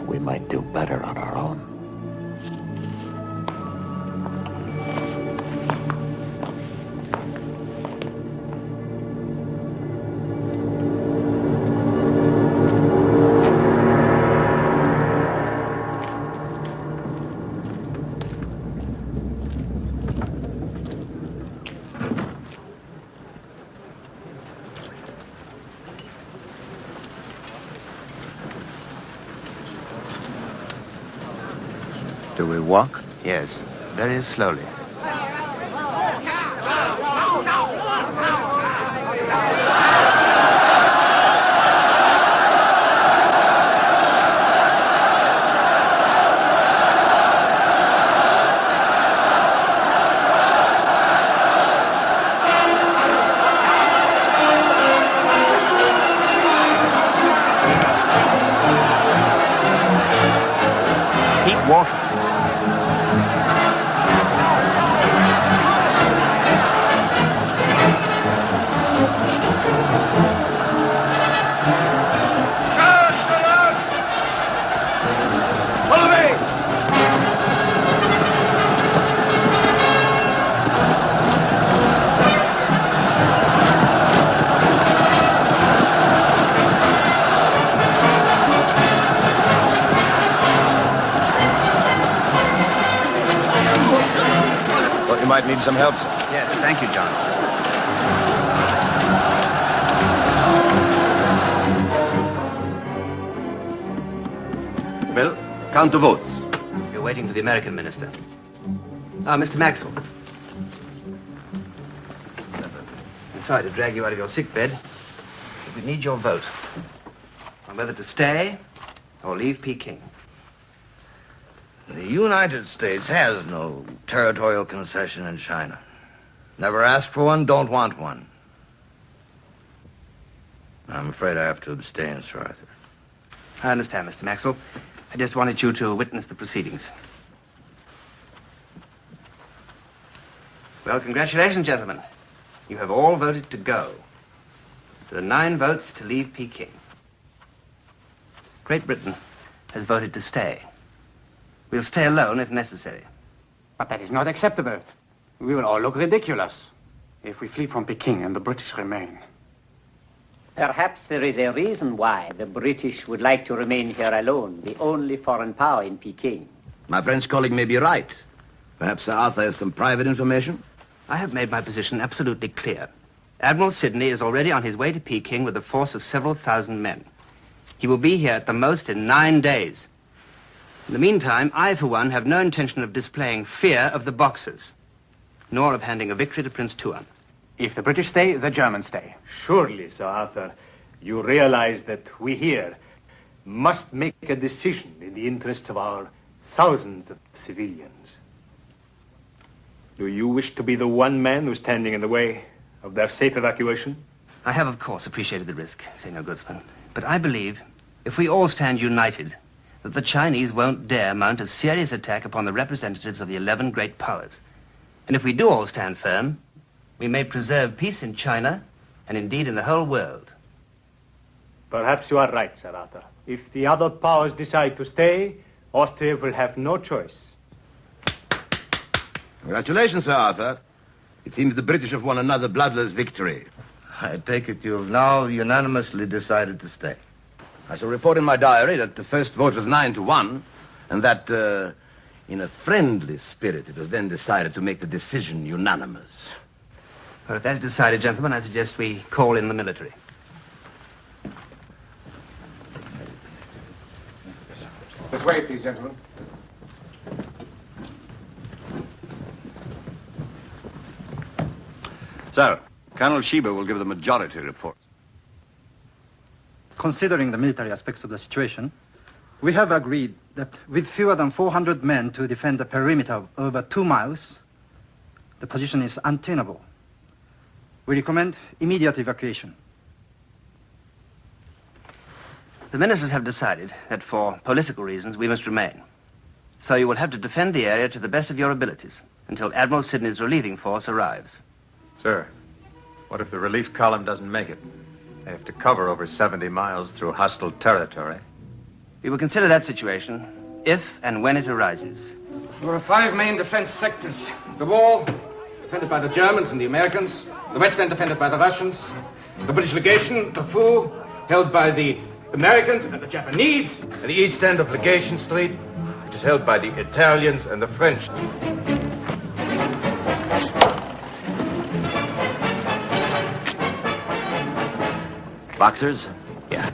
we might do better on our own. Do we walk? Yes, very slowly. Keep walking. Thought you might need some help, sir. Yes, thank you, John. Well, count the votes. You're waiting for the American minister. Ah, Mr. Maxwell. I'm sorry to drag you out of your sick bed, but we need your vote on whether to stay or leave Peking. The United States has no territorial concession in China. Never asked for one, don't want one. I'm afraid I have to abstain, Sir Arthur. I understand, Mr. Maxwell. I just wanted you to witness the proceedings. Well, congratulations, gentlemen. You have all voted to go. There are 9 votes to leave Peking. Great Britain has voted to stay. We'll stay alone if necessary. But that is not acceptable. We will all look ridiculous if we flee from Peking and the British remain. Perhaps there is a reason why the British would like to remain here alone, the only foreign power in Peking. My French colleague may be right. Perhaps Sir Arthur has some private information? I have made my position absolutely clear. Admiral Sidney is already on his way to Peking with a force of several thousand men. He will be here at the most in 9 days. In the meantime, I, for one, have no intention of displaying fear of the Boxers, nor of handing a victory to Prince Tuan. If the British stay, the Germans stay. Surely, Sir Arthur, you realize that we here must make a decision in the interests of our thousands of civilians. Do you wish to be the one man who's standing in the way of their safe evacuation? I have, of course, appreciated the risk, Senor Goodsman. But I believe, if we all stand united, that the Chinese won't dare mount a serious attack upon the representatives of the 11 great powers. And if we do all stand firm, we may preserve peace in China and indeed in the whole world. Perhaps you are right, Sir Arthur. If the other powers decide to stay, Austria will have no choice. Congratulations, Sir Arthur. It seems the British have won another bloodless victory. I take it you have now unanimously decided to stay. I shall report in my diary that the first vote was 9-1, and that, in a friendly spirit, it was then decided to make the decision unanimous. Well, if that's decided, gentlemen, I suggest we call in the military. This way, please, gentlemen. Sir, Colonel Shiba will give the majority report. Considering the military aspects of the situation, we have agreed that with fewer than 400 men to defend a perimeter of over 2 miles, the position is untenable. We recommend immediate evacuation. The ministers have decided that for political reasons we must remain. So you will have to defend the area to the best of your abilities until Admiral Sidney's relieving force arrives. Sir, what if the relief column doesn't make it? They have to cover over 70 miles through hostile territory. We will consider that situation if and when it arises. There are 5 main defense sectors. The wall, defended by the Germans and the Americans. The west end defended by the Russians. The British legation, the Fu, held by the Americans and the Japanese. And the east end of Legation Street, which is held by the Italians and the French. Boxers? Yeah.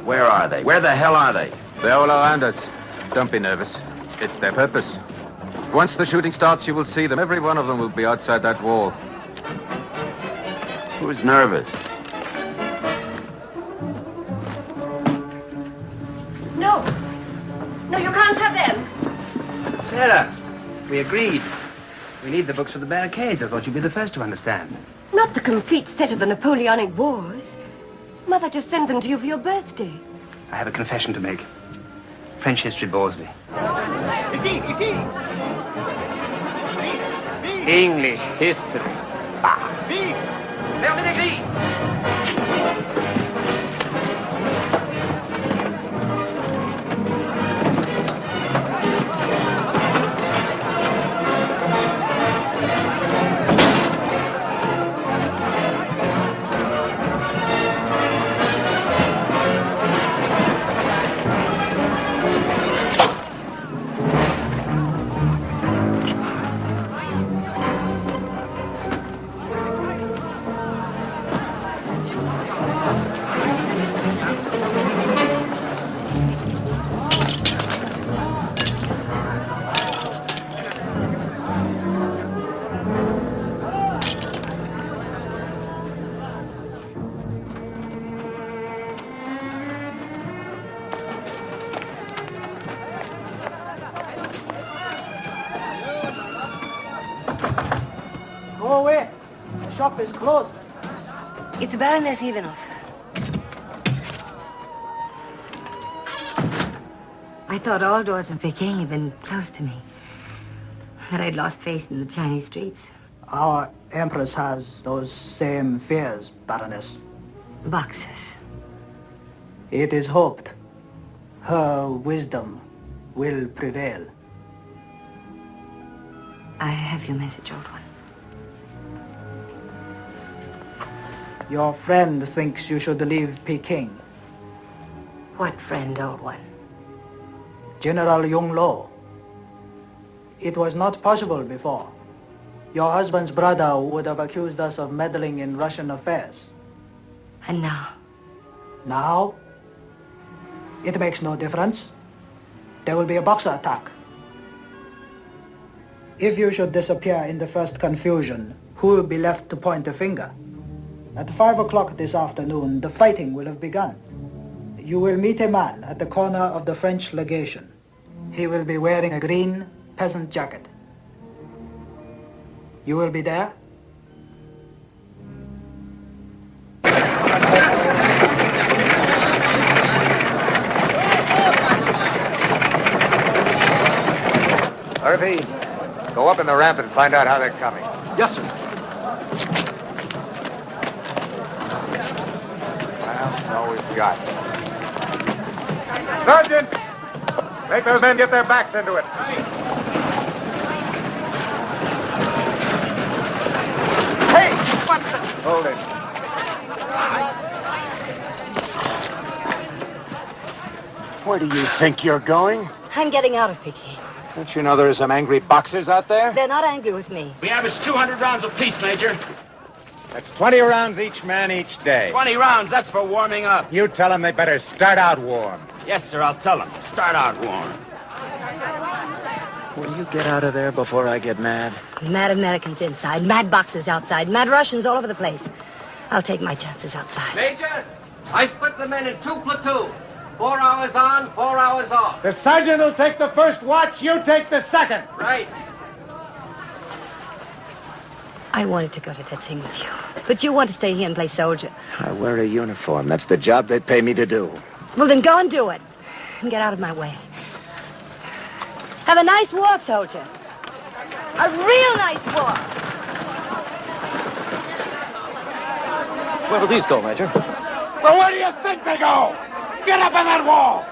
Where are they? Where the hell are they? They're all around us. Don't be nervous. It's their purpose. Once the shooting starts, you will see them. Every one of them will be outside that wall. Who's nervous? No. No, you can't have them. Sarah, we agreed. We need the books for the barricades. I thought you'd be the first to understand. Not the complete set of the Napoleonic Wars. Mother just sent them to you for your birthday. I have a confession to make. French history bores me. English history. Go away. The shop is closed. It's Baroness Ivanov. I thought all doors in Peking had been closed to me. That I'd lost faith in the Chinese streets. Our Empress has those same fears, Baroness. Boxers. It is hoped her wisdom will prevail. I have your message, old one. Your friend thinks you should leave Peking. What friend, old one? General Yonglou. It was not possible before. Your husband's brother would have accused us of meddling in Russian affairs. And now? Now, it makes no difference. There will be a Boxer attack. If you should disappear in the first confusion, who will be left to point a finger? At 5 o'clock this afternoon, the fighting will have begun. You will meet a man at the corner of the French legation. He will be wearing a green peasant jacket. You will be there? Murphy, go up in the ramp and find out how they're coming. Yes, sir. Well, that's all we've got. Sergeant! Make those men get their backs into it. Hey! What the... Hold it. Where do you think you're going? I'm getting out of Peking. Don't you know there are some angry boxers out there? They're not angry with me. We average 200 rounds apiece, Major. That's 20 rounds each man each day. 20 rounds, that's for warming up. You tell them they better start out warm. Yes, sir, I'll tell them. Start out warm. Will you get out of there before I get mad? Mad Americans inside, mad Boxers outside, mad Russians all over the place. I'll take my chances outside. Major, I split the men in 2 platoons. 4 hours on, 4 hours off. The sergeant will take the first watch, you take the second. Right. I wanted to go to that thing with you, but you want to stay here and play soldier. I wear a uniform. That's the job they pay me to do. Well, then go and do it. And get out of my way. Have a nice war, soldier. A real nice war. Where will these go, Major? Well, where do you think they go? Get up on that wall!